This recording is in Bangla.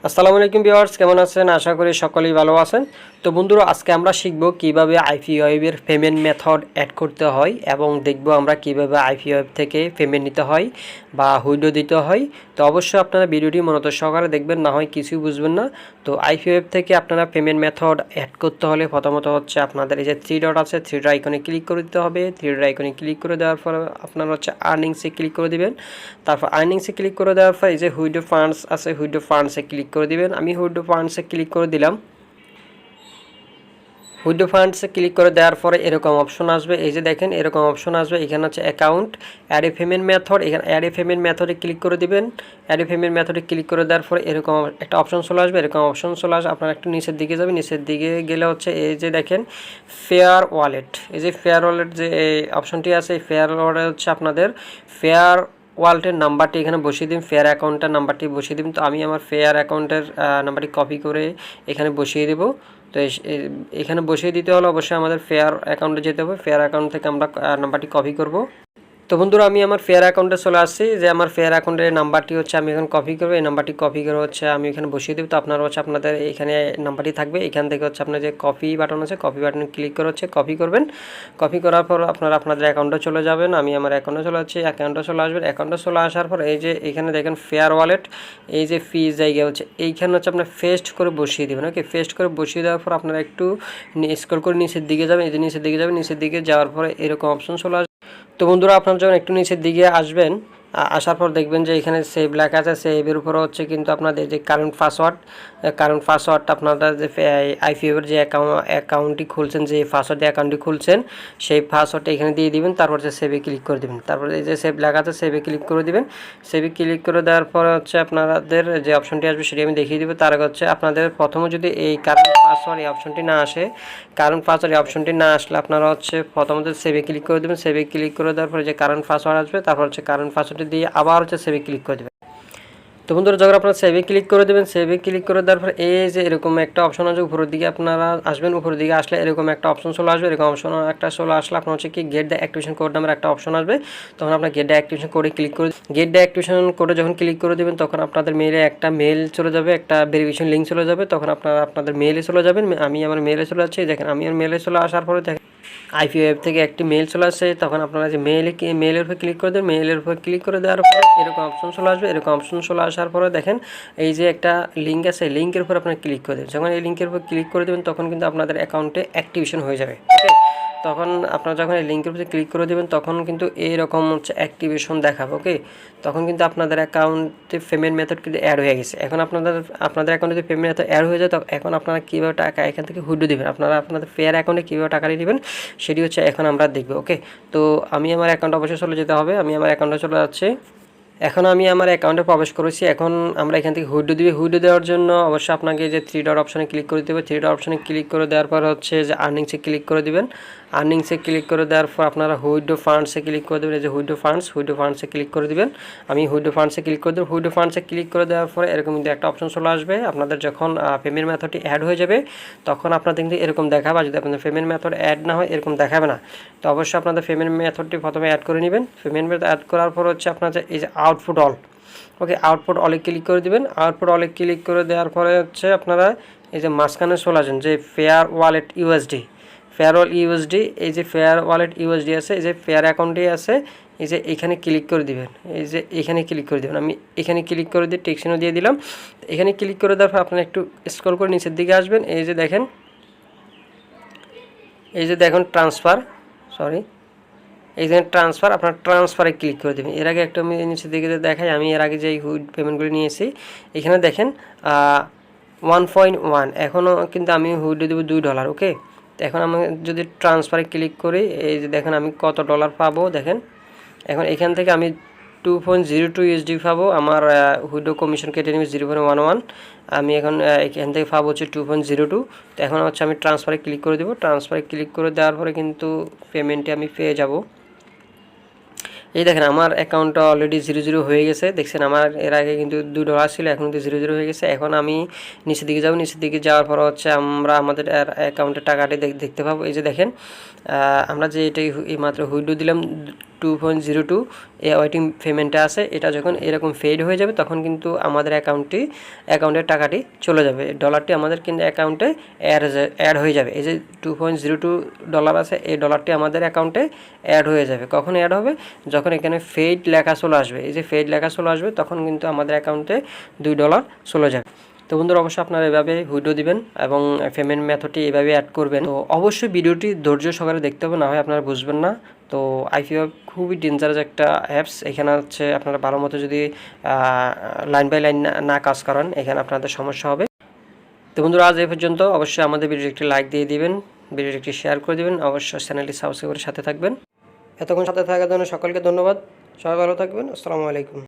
আসসালামু আলাইকুম ভিউয়ার্স, কেমন আছেন? আশা করি সকলেই ভালো আছেন। তো বন্ধুরা, আজকে আমরা শিখব কিভাবে IPWeb এর পেমেন্ট মেথড অ্যাড করতে হয় এবং দেখব আমরা কিভাবে IPWeb থেকে পেমেন্ট নিতে হয় বা হুইডো দিতে হয়। তো অবশ্যই আপনারা ভিডিওটি মনোযোগ সহকারে দেখবেন, না হয় কিছুই বুঝবেন না। তো IPWeb থেকে আপনারা পেমেন্ট মেথড অ্যাড করতে হলে প্রথমত হচ্ছে আপনাদের এই যে থ্রি ডট আছে, থ্রি ডট আইকনে ক্লিক করে দিতে হবে। থ্রি ডট আইকনে ক্লিক করে দেওয়ার পর আপনারা হচ্ছে আর্নিংসে ক্লিক করে দিবেন। তারপর আর্নিংসে ক্লিক করে দেওয়ার পর এই যে হুইডো ফান্ডস আছে, হুইডো ফান্ডসে ক্লিক করে দিবেন। আমি হুইডো ফান্ডসে ক্লিক করে দিলাম। হুইডো ফান্ডসে ক্লিক করে দেওয়ার পরে এরকম অপশন আসবে, এই যে দেখেন এরকম অপশন আসবে। এখানে হচ্ছে account, add a payment method, এখানে অ্যাড এ পেমেন্ট মেথডে ক্লিক করে দিবেন। অ্যাড এ পেমেন্ট মেথডে ক্লিক করে দেওয়ার পরে এরকম একটা অপশন চলে আসবে। এরকম অপশন চলে আসবে, আপনারা একটু নিচের দিকে যাবেন। নিচের দিকে গেলে হচ্ছে এই যে দেখেন ফেয়ার ওয়ালেট, এই যে ফেয়ার ওয়ালেট যে এই অপশনটি আছে, এই ফেয়ার ওয়ালেট হচ্ছে আপনাদের ফেয়ার ওয়ালেটের নাম্বারটি এখানে বসিয়ে দিন, ফেয়ার অ্যাকাউন্টের নাম্বারটি বসিয়ে দিন। তো আমি আমার ফেয়ার অ্যাকাউন্টের নাম্বারটি কপি করে এখানে বসিয়ে দেবো। তো এখানে বসিয়ে দিতে হলে অবশ্যই আমাদের ফেয়ার অ্যাকাউন্টে যেতে হবে। ফেয়ার অ্যাকাউন্ট থেকে আমরা নাম্বারটি কপি করব। তো বন্ধুরা, আমি আমার ফেয়ার অ্যাকাউন্টে চলে আসছি। যে আমার ফেয়ার অ্যাকাউন্টের নাম্বারটি হচ্ছে আমি এখন কপি করবো। এই নাম্বারটি কপি করে হচ্ছে আমি এখানে বসিয়ে দেবো। তো আপনারা হচ্ছে আপনাদের এখানে নাম্বারটি থাকবে, এখান থেকে হচ্ছে আপনার যে কপি বাটন আছে, কপি বাটনে ক্লিক করে হচ্ছে কপি করবেন। কপি করার পর আপনারা আপনাদের অ্যাকাউন্টে চলে যাবেন। আমি আমার অ্যাকাউন্টে চলে যাচ্ছি, অ্যাকাউন্টে চলে আসবেন। অ্যাকাউন্টে চলে আসার পর এই যে এখানে দেখেন ফেয়ার ওয়ালেট, এই যে ফি জায়গা হচ্ছে এইখানে হচ্ছে আপনার ফেস্ট করে বসিয়ে দেবেন। ওকে, ফেস্ট করে বসিয়ে দেওয়ার পর আপনারা একটু স্ক্রল করে নিচের দিকে যাবেন। এই যে নিচের দিকে যাবেন, নিচের দিকে যাওয়ার পরে এরকম অপশন চলে আসবে। তো বন্ধুরা, আপনারা যখন একটু নিচের দিকে আসবেন, আসার পর দেখবেন যে এখানে সেভ লেখা আছে। সেভের উপরে হচ্ছে কিন্তু আপনাদের যে কারেন্ট পাসওয়ার্ডটা আপনাদের যে IPWeb যে অ্যাকাউন্টটি খুলছেন, যে পাসওয়ার্ড দিয়ে অ্যাকাউন্টটি খুলছেন, সেই পাসওয়ার্ডটা এখানে দিয়ে দিবেন। তারপর হচ্ছে সেভে ক্লিক করে দেবেন। তারপর এই যে সেভ লেখা আছে, সেভে ক্লিক করে দিবেন। সেভে ক্লিক করে দেওয়ার পর হচ্ছে আপনাদের যে অপশনটি আসবে সেটি আমি দেখিয়ে দিব। তার আগে হচ্ছে আপনাদের প্রথমে যদি এই কারেন্ট পাসওয়ার্ড এই অপশনটি না আসে, কারেন্ট পাসওয়ার্ড এই অপশনটি না আসলে আপনারা হচ্ছে প্রথমত সেভে ক্লিক করে দেবেন। সেভে ক্লিক করে দেওয়ার পরে যে কারেন্ট পাসওয়ার্ড আসবে, তারপর হচ্ছে কারেন্ট পাসওয়ার্ডটি দিয়ে আবার হচ্ছে সেভে ক্লিক করে দেবেন। তো বন্ধুরা, যখন আপনারা সেভে ক্লিক করে দেবেন, সেভে ক্লিক করে দেওয়ার পর এই যে এরকম একটা অপশন আছে, উপরের দিকে আপনারা আসবেন। উপরের দিকে আসলে এরকম একটা অপশন চলে আসবে। এরকম অপশন একটা চলে আসলে আপনার হচ্ছে কি গেট দ্য অ্যাক্টিভেশন কোড নামের একটা অপশন আসবে। তখন আপনার গেট দ্য অ্যাক্টিভেশন কোডে ক্লিক করে, গেট দ্য অ্যাক্টিভেশন কোডে যখন ক্লিক করে দেবেন, তখন আপনাদের মেইলে একটা মেইল চলে যাবে, একটা ভেরিফিকেশন লিঙ্ক চলে যাবে। তখন আপনারা আপনাদের মেইলে চলে যাবেন। আমি আমার মেইলে চলে যাচ্ছি। দেখেন আমি আমার মেইলে চলে আসার পরে দেখেন IPWeb থেকে একটি মেইল চলে আসছে। তখন আপনারা যে মেইলের উপর ক্লিক করে দেবেন। মেইলের উপর ক্লিক করে দেওয়ার পর এরকম অপশন চলে আসবে। এরকম অপশন চলে আসার পরে দেখেন এই যে একটা লিঙ্ক আছে, লিঙ্কের উপর আপনারা ক্লিক করে দেবেন। যখন এই লিঙ্কের উপর ক্লিক করে দেবেন, তখন কিন্তু আপনাদের অ্যাকাউন্টে অ্যাক্টিভেশন হয়ে যাবে। ওকে, তখন আপনারা যখন এই লিঙ্কের উপরে ক্লিক করে দেবেন, তখন কিন্তু এইরকম হচ্ছে অ্যাক্টিভেশন দেখাবে। ওকে, তখন কিন্তু আপনাদের অ্যাকাউন্টে পেমেন্ট মেথড কিন্তু অ্যাড হয়ে গেছে। এখন আপনাদের অ্যাকাউন্টে যদি পেমেন্ট মেথড অ্যাড হয়ে যায়, তো এখন আপনারা কীভাবে টাকা এখান থেকে হুইডো দেবেন, আপনারা আপনাদের ফেয়ার অ্যাকাউন্টে কীভাবে টাকাটি নেবেন সেটি হচ্ছে এখন আমরা দেখব। ওকে, তো আমি আমার অ্যাকাউন্টে অবশ্যই চলে যেতে হবে। আমি আমার অ্যাকাউন্টে চলে যাচ্ছি। এখন আমি আমার অ্যাকাউন্টে প্রবেশ করেছি। এখন আমরা এখান থেকে হুইডো দিবে। হুইডো দেওয়ার জন্য অবশ্যই আপনাকে যে থ্রি ডট অপশনে ক্লিক করে দেবে। থ্রি ডট অপশনে ক্লিক করে দেওয়ার পর হচ্ছে যে আর্নিংসে ক্লিক করে দিবেন। আর্নিংসে ক্লিক করে দেওয়ার পর আপনারা হুইডো ফান্ডসে ক্লিক করে দেবেন। এই যে হুইডো ফান্ডসে ক্লিক করে দিবেন। আমি হুইডো ফান্ডসে ক্লিক করে দেবো। হুইডো ফান্ডসে ক্লিক করে দেওয়ার পরে এরকম কিন্তু একটা অপশন চলে আসবে। আপনাদের যখন পেমেন্ট মেথডটি অ্যাড হয়ে যাবে, তখন আপনাদের কিন্তু এরকম দেখাবে। যদি আপনাদের পেমেন্ট মেথড অ্যাড না হয়, এরকম দেখাবে না। তো অবশ্যই আপনাদের পেমেন্ট মেথডটি প্রথমে অ্যাড করে নেবেন। পেমেন্ট মেথড অ্যাড করার পর হচ্ছে আপনাদের এই যে আউটপুট অল, ওকে, আউটপুট অলে ক্লিক করে দিবেন। আউটপুট অলে ক্লিক করে দেওয়ার পরে হচ্ছে আপনারা এই যে মাঝখানে চলে আসেন যে ফেয়ার ওয়ালেট ইউএসডি, এই যে ফেয়ার ওয়ালেট ইউএসডি আছে, এই যে ফেয়ার অ্যাকাউন্টে আছে, এই যে এখানে ক্লিক করে দিবেন। এই যে এখানে ক্লিক করে দেবেন। আমি এখানে ক্লিক করে দিয়ে টেক্সটও দিয়ে দিলাম। এখানে ক্লিক করে দেওয়ার পর আপনারা একটু স্ক্রল করে নিচের দিকে আসবেন। এই যে দেখেন ট্রান্সফার, এইখানে ট্রান্সফার, আপনার ট্রান্সফারে ক্লিক করে দেবেন। এর আগে একটু আমি নিচের দিকে দেখাই, আমি এর আগে যে হুইড পেমেন্টগুলি নিয়েছি, এখানে দেখেন 1.1, এখনও কিন্তু আমি হুইডে দেবো $2। ওকে, এখন আমি যদি ট্রান্সফারে ক্লিক করি, এই যে দেখেন আমি কত ডলার পাবো। দেখেন এখন এখান থেকে আমি 2.02 USD পাবো। আমার হুইডো কমিশন কেটে নেবে 0.11। আমি এখন এখান থেকে পাবো হচ্ছে 2.02। তো এখন হচ্ছে আমি ট্রান্সফারে ক্লিক করে দেবো। ট্রান্সফারে ক্লিক করে দেওয়ার পরে কিন্তু পেমেন্টটি আমি পেয়ে যাব। এই দেখেন আমার অ্যাকাউন্টটা অলরেডি 0 হয়ে গেছে। দেখছেন আমার এর আগে কিন্তু $2 ছিল, এখন কিন্তু 0 হয়ে গেছে। এখন আমি নিচের দিকে যাব। নিচের দিকে যাওয়ার পর হচ্ছে আমরা আমাদের অ্যাকাউন্টের টাকাটি দেখতে পাবো। এই যে দেখেন আমরা যে এটাই মাত্র হুইডো দিলাম 2.02, এই ওয়েটিং পেমেন্টটা আছে এটা যখন এরকম ফেড হয়ে যাবে তখন কিন্তু আমাদের অ্যাকাউন্টের টাকাটি চলে যাবে, ডলারটি আমাদের কিন্তু অ্যাকাউন্টে অ্যাড হয়ে যাবে। এই যে $2.02 আছে, এই ডলারটি আমাদের অ্যাকাউন্টে অ্যাড হয়ে যাবে। কখন অ্যাড হবে? যখন এখানে ফেড লেখা চলে আসবে, এই যে ফেড লেখা চলে আসবে তখন কিন্তু আমাদের অ্যাকাউন্টে $2 চলে যাবে। তো বন্ধুরা অবশ্যই আপনারা এভাবে ভিডিও দিবেন এবং পেমেন্ট মেথডটি এভাবে অ্যাড করবেন। তো অবশ্যই ভিডিওটি ধৈর্য সহকারে দেখতে হবে, না হয় আপনারা বুঝবেন না। তো IPWeb খুবই ডেঞ্জারাস একটা অ্যাপস। এখানে হচ্ছে আপনারা ভালো মতো যদি লাইন বাই লাইন না কাজ করেন এখানে আপনাদের সমস্যা হবে। তো বন্ধুরা আজ এই পর্যন্ত। অবশ্যই আমাদের ভিডিওটি একটি লাইক দিয়ে দিবেন, ভিডিওটি একটি শেয়ার করে দিবেন, অবশ্যই চ্যানেলটি সাবস্ক্রাইব করে সাথে থাকবেন। এতক্ষণ সাথে থাকার জন্য সকলকে ধন্যবাদ। সবাই ভালো থাকবেন। আসসালামু আলাইকুম।